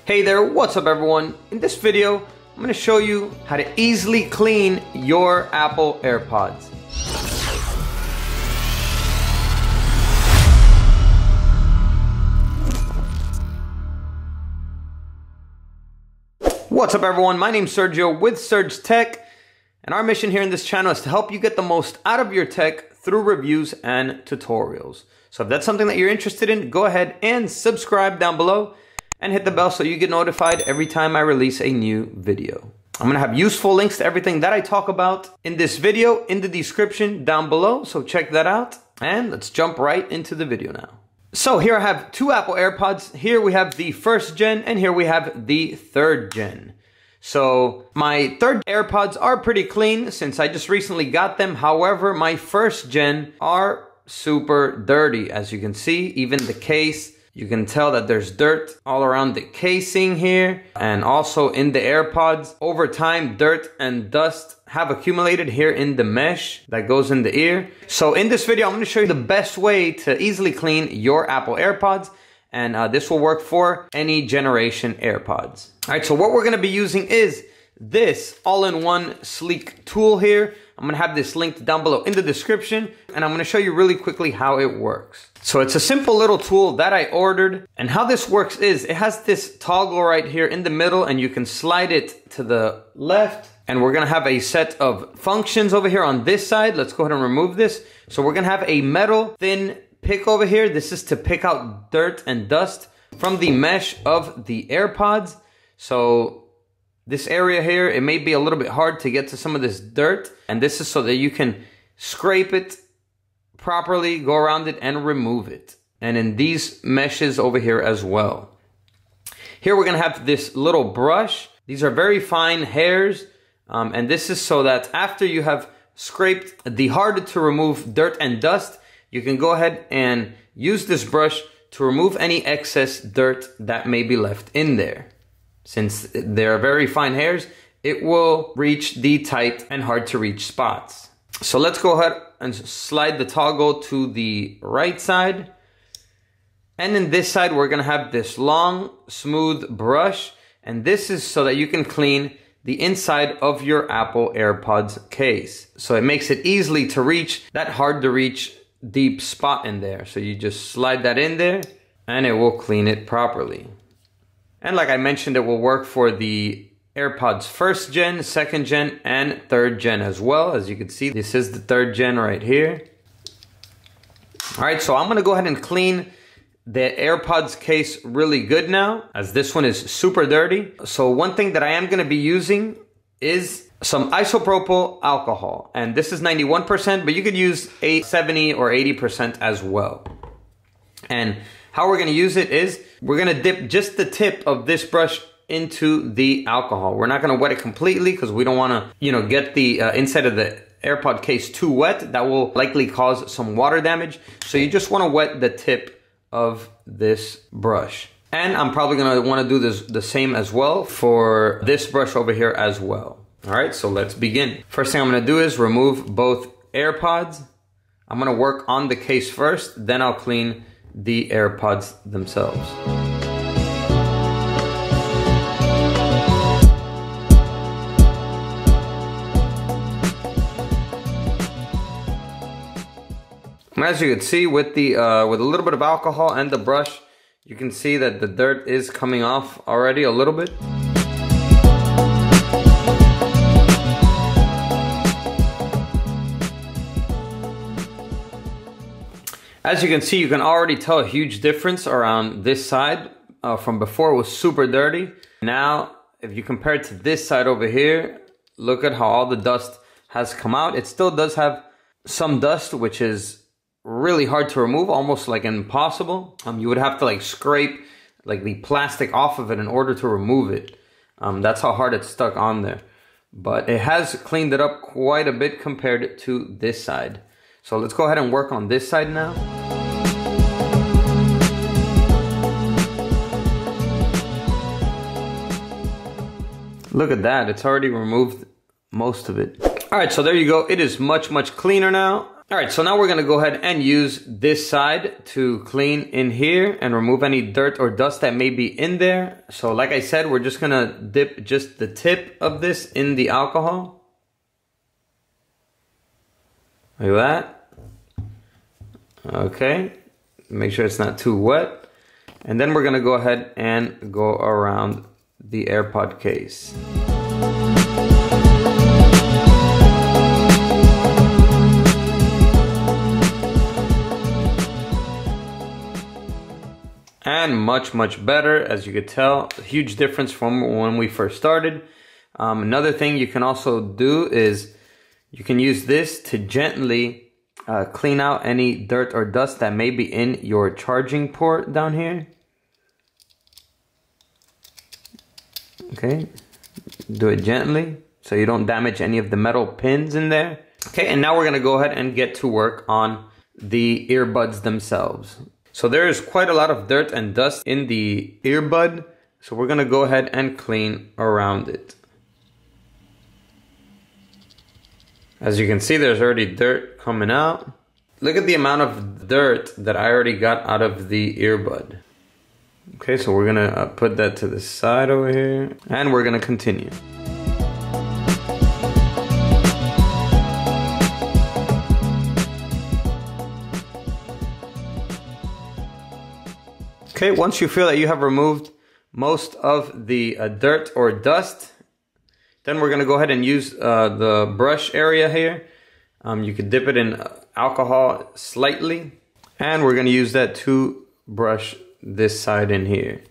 Hey there, what's up everyone? In this video, I'm going to show you how to easily clean your Apple AirPods. What's up everyone? My name's Sergio with Serge Tech, and our mission here in this channel is to help you get the most out of your tech through reviews and tutorials. So if that's something that you're interested in, go ahead and subscribe down below and hit the bell so you get notified every time I release a new video. I'm gonna have useful links to everything that I talk about in this video in the description down below, so check that out. And let's jump right into the video now. So here I have two Apple AirPods. Here we have the first gen and here we have the third gen. So my third AirPods are pretty clean since I just recently got them. However, my first gen are super dirty. As you can see, even the case, you can tell that there's dirt all around the casing here and also in the AirPods. Over time, dirt and dust have accumulated here in the mesh that goes in the ear. So in this video, I'm going to show you the best way to easily clean your Apple AirPods, and this will work for any generation AirPods. All right, so what we're going to be using is this all-in-one sleek tool here. I'm going to have this linked down below in the description, and I'm going to show you really quickly how it works. So it's a simple little tool that I ordered, and how this works is it has this toggle right here in the middle, and you can slide it to the left, and we're going to have a set of functions over here on this side. Let's go ahead and remove this. So we're going to have a metal thin pick over here. This is to pick out dirt and dust from the mesh of the AirPods. So this area here, it may be a little bit hard to get to some of this dirt, and this is so that you can scrape it properly, go around it, and remove it. And in these meshes over here as well. Here we're gonna have this little brush. These are very fine hairs, and this is so that after you have scraped the hard to remove dirt and dust, you can go ahead and use this brush to remove any excess dirt that may be left in there. Since they're very fine hairs, it will reach the tight and hard to reach spots. So let's go ahead and slide the toggle to the right side. And in this side, we're gonna have this long, smooth brush. And this is so that you can clean the inside of your Apple AirPods case. So it makes it easily to reach that hard to reach deep spot in there. So you just slide that in there and it will clean it properly. And like I mentioned, it will work for the AirPods first gen, second gen, and third gen as well. As you can see, this is the third gen right here. All right, so I'm gonna go ahead and clean the AirPods case really good now, as this one is super dirty. So one thing that I am gonna be using is some isopropyl alcohol. And this is 91%, but you could use 70 or 80% as well. And how we're gonna use it is, we're gonna dip just the tip of this brush into the alcohol. We're not gonna wet it completely because we don't wanna, get the inside of the AirPod case too wet. That will likely cause some water damage. So you just wanna wet the tip of this brush. And I'm probably gonna wanna do the same as well for this brush over here as well. All right, so let's begin. First thing I'm gonna do is remove both AirPods. I'm gonna work on the case first, then I'll clean the AirPods themselves. As you can see, with a little bit of alcohol and the brush, you can see that the dirt is coming off already a little bit. As you can see, you can already tell a huge difference around this side. From before, it was super dirty. Now, if you compare it to this side over here, look at how all the dust has come out. It still does have some dust, which is really hard to remove, almost like impossible. You would have to scrape the plastic off of it in order to remove it. That's how hard it's stuck on there. But it has cleaned it up quite a bit compared to this side. So let's go ahead and work on this side now. Look at that, it's already removed most of it. All right, so there you go. It is much, much cleaner now. All right, so now we're gonna go ahead and use this side to clean in here and remove any dirt or dust that may be in there. So like I said, we're just gonna dip just the tip of this in the alcohol. Like that. Okay, make sure it's not too wet. And then we're gonna go ahead and go around the AirPod case. And much better, as you could tell. A huge difference from when we first started. Another thing you can also do is you can use this to gently clean out any dirt or dust that may be in your charging port down here. Okay, do it gently so you don't damage any of the metal pins in there. Okay, and now we're gonna go ahead and get to work on the earbuds themselves. So there is quite a lot of dirt and dust in the earbud, so we're gonna go ahead and clean around it. As you can see, there's already dirt coming out. Look at the amount of dirt that I already got out of the earbud. Okay, so we're gonna put that to the side over here, and we're gonna continue. Okay, once you feel that you have removed most of the dirt or dust, then we're gonna go ahead and use the brush area here. You could dip it in alcohol slightly, and we're gonna use that to brush this side in here.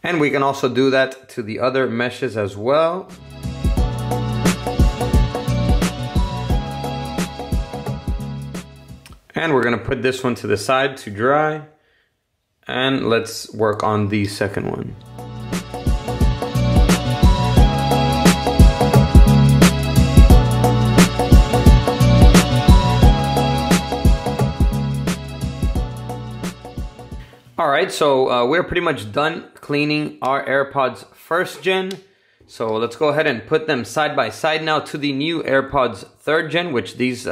And we can also do that to the other meshes as well. And we're gonna put this one to the side to dry. And let's work on the second one. All right, so we're pretty much done cleaning our AirPods first gen. So let's go ahead and put them side by side now to the new AirPods third gen, which these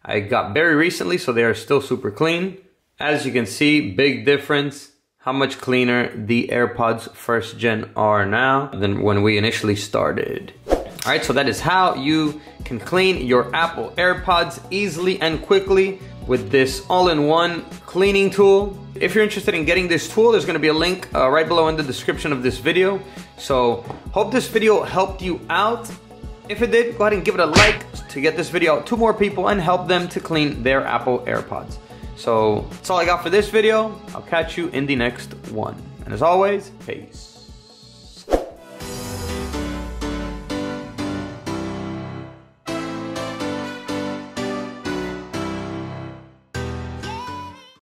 I got very recently, so they are still super clean. As you can see, big difference, how much cleaner the AirPods first gen are now than when we initially started. All right, so that is how you can clean your Apple AirPods easily and quickly with this all-in-one cleaning tool. If you're interested in getting this tool, there's gonna be a link right below in the description of this video. So hope this video helped you out. If it did, go ahead and give it a like to get this video out to more people and help them to clean their Apple AirPods. So that's all I got for this video. I'll catch you in the next one. And as always, peace.